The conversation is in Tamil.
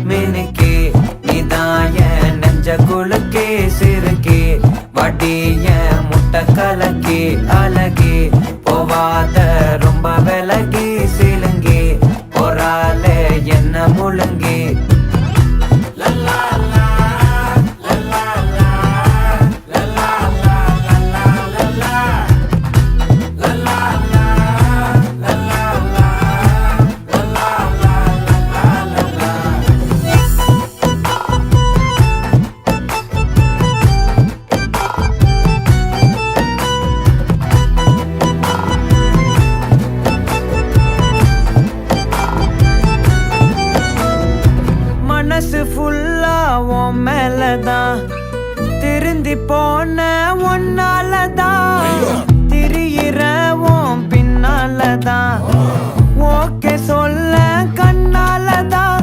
மினுக்கே நீதாய நெஞ்ச குலுக்கே சிறுக்கே வடிய முட்டை கலக்கே அழகே போவாத ரொம்ப விலகி சிலுங்கி பொறால என்ன முழுங்கி மனசு ஃபுல்லா உன் மேலதான் திருந்தி போன ஒன்னாலதான் திரியிற உன் பின்னாலதான் ஓகே சொல்ல கண்ணாலதான்